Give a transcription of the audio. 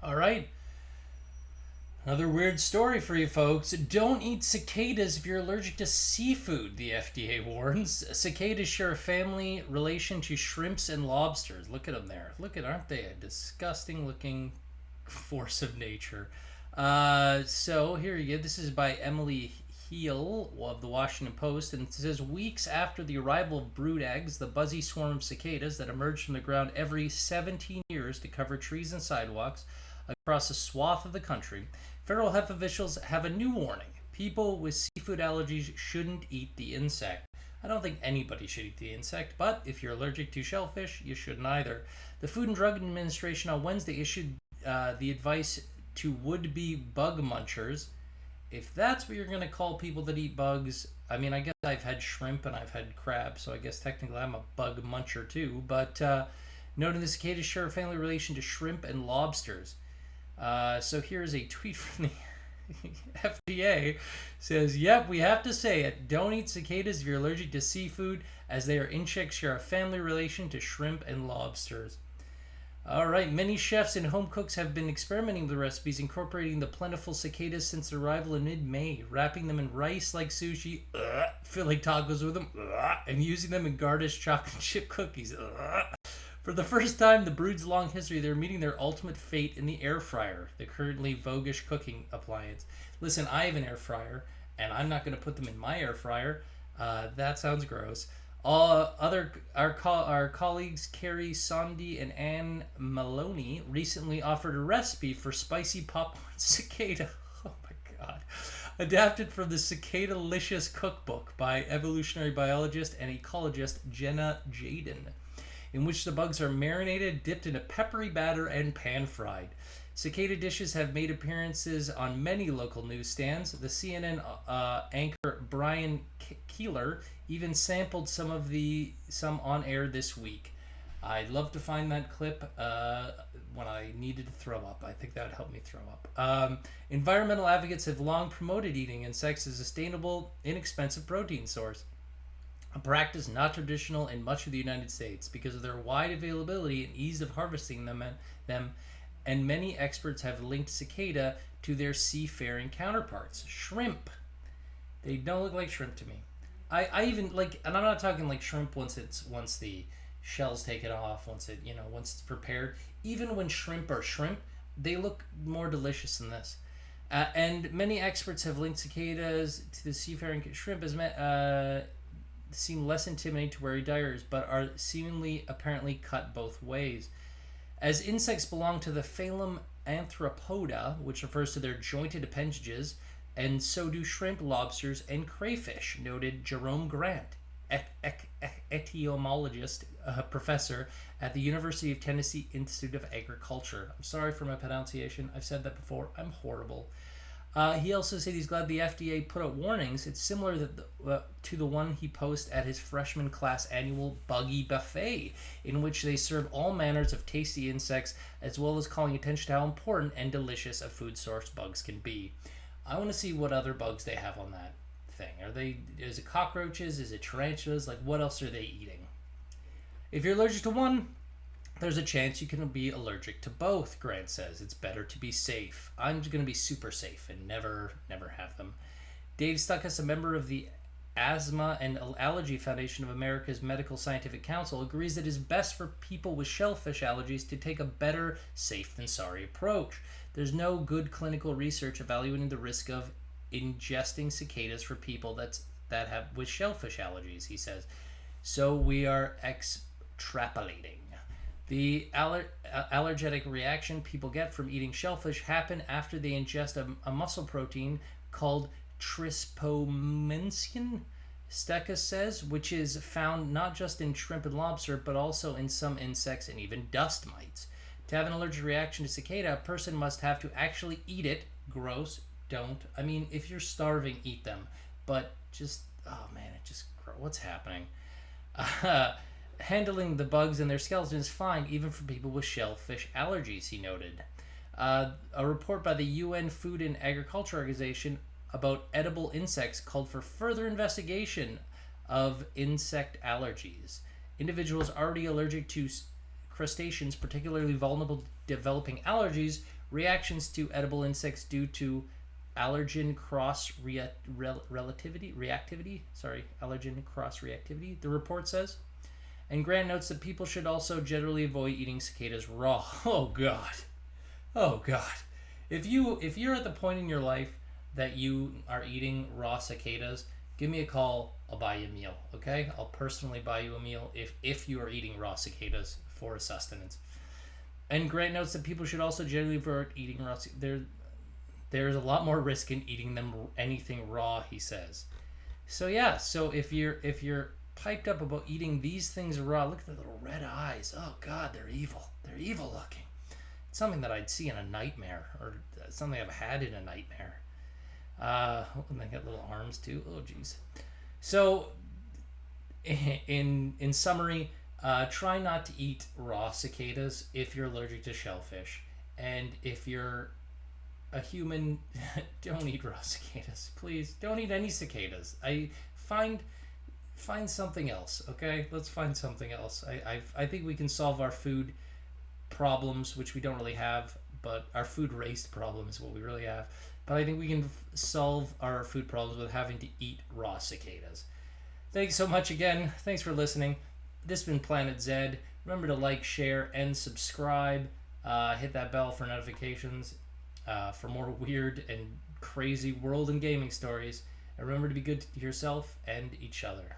All right. Another weird story for you folks. Don't eat cicadas if you're allergic to seafood, the FDA warns. Cicadas share a family relation to shrimps and lobsters. Look at them there. Aren't they a disgusting looking force of nature? So here you go. This is by Emily Heel of the Washington Post, and it says weeks after the arrival of brood eggs, the buzzy swarm of cicadas that emerge from the ground every 17 years to cover trees and sidewalks across a swath of the country, federal health officials have a new warning. People with seafood allergies shouldn't eat the insect. I don't think anybody should eat the insect, but if you're allergic to shellfish, you shouldn't either. The Food and Drug Administration on Wednesday issued the advice to would-be bug munchers. If that's what you're going to call people that eat bugs, I mean, I guess I've had shrimp and I've had crab, so I guess technically I'm a bug muncher too. But noting the cicadas share a family relation to shrimp and lobsters. So here's a tweet from the FDA. Says, yep, we have to say it. Don't eat cicadas if you're allergic to seafood, as they are insects share a family relation to shrimp and lobsters. All right, many chefs and home cooks have been experimenting with recipes incorporating the plentiful cicadas since their arrival in mid-May, wrapping them in rice like sushi, filling tacos with them, and using them in garnished chocolate chip cookies. For the first time in the brood's long history, they're meeting their ultimate fate in the air fryer, the currently voguish cooking appliance. Listen, I have an air fryer, and I'm not going to put them in my air fryer. That sounds gross. Our colleagues Carrie Sondy and Anne Maloney recently offered a recipe for spicy popcorn cicada. Oh my god. Adapted from the Cicada-licious cookbook by evolutionary biologist and ecologist Jenna Jaden, in which the bugs are marinated, dipped in a peppery batter, and pan-fried. Cicada dishes have made appearances on many local newsstands. The CNN anchor Brian Keeler even sampled some on air this week. I'd love to find that clip when I needed to throw up. I think that would help me throw up. Environmental advocates have long promoted eating insects as a sustainable, inexpensive protein source, a practice not traditional in much of the United States because of their wide availability and ease of harvesting them, and many experts have linked cicada to their seafaring counterparts, shrimp. They don't look like shrimp to me. I even like, and I'm not talking like shrimp once the shells taken off, once it's prepared. Even when shrimp are shrimp, they look more delicious than this. And many experts have linked cicadas to the seafaring shrimp as seem less intimidating to wary divers, but are seemingly apparently cut both ways. As insects belong to the phylum Arthropoda, which refers to their jointed appendages, and so do shrimp, lobsters, and crayfish, noted Jerome Grant, etymologist, professor at the University of Tennessee Institute of Agriculture. I'm sorry for my pronunciation. I've said that before. I'm horrible. He also said he's glad the FDA put out warnings. It's similar to the one he posted at his freshman class annual Buggy Buffet, in which they serve all manners of tasty insects, as well as calling attention to how important and delicious a food source bugs can be. I want to see what other bugs they have on that thing. Is it cockroaches? Is it tarantulas? Like, what else are they eating? If you're allergic to one, there's a chance you can be allergic to both, Grant says. It's better to be safe. I'm going to be super safe and never have them. Dave Stuckus, a member of the Asthma and Allergy Foundation of America's Medical Scientific Council, agrees that it is best for people with shellfish allergies to take a better safe than sorry approach. There's no good clinical research evaluating the risk of ingesting cicadas for people that have with shellfish allergies, he says. So we are extrapolating. The allergenic reaction people get from eating shellfish happen after they ingest a muscle protein called tryptomensin, Stekas says, which is found not just in shrimp and lobster, but also in some insects and even dust mites. To have an allergic reaction to cicada, a person must have to actually eat it. Gross. Don't. I mean, if you're starving, eat them. But just, oh man, what's happening? Handling the bugs and their skeletons is fine, even for people with shellfish allergies, he noted. A report by the UN Food and Agriculture Organization about edible insects called for further investigation of insect allergies. Individuals already allergic to crustaceans, particularly vulnerable to developing allergies, reactions to edible insects due to allergen cross reactivity. Sorry, allergen cross reactivity. The report says. And Grant notes that people should also generally avoid eating cicadas raw. Oh God, oh God. If you're at the point in your life that you are eating raw cicadas, give me a call. I'll buy you a meal. Okay, I'll personally buy you a meal if you are eating raw cicadas for sustenance. And Grant notes that people should also generally avoid eating raw. There's a lot more risk in eating them anything raw, he says. So yeah, so if you're piped up about eating these things raw, look at the little red eyes. Oh God, they're evil. They're evil looking. It's something that I'd see in a nightmare, or something I've had in a nightmare. And they got little arms too. Oh jeez. So, in summary, try not to eat raw cicadas if you're allergic to shellfish, and if you're a human, don't eat raw cicadas. Please don't eat any cicadas. I find something else. Okay, let's find something else. I think we can solve our food problems, which we don't really have, but our food waste problem is what we really have. But I think we can solve our food problems with having to eat raw cicadas. Thanks so much again. Thanks for listening. This has been Planet Zed. Remember to like, share, and subscribe. Hit that bell for notifications for more weird and crazy world and gaming stories. And remember to be good to yourself and each other.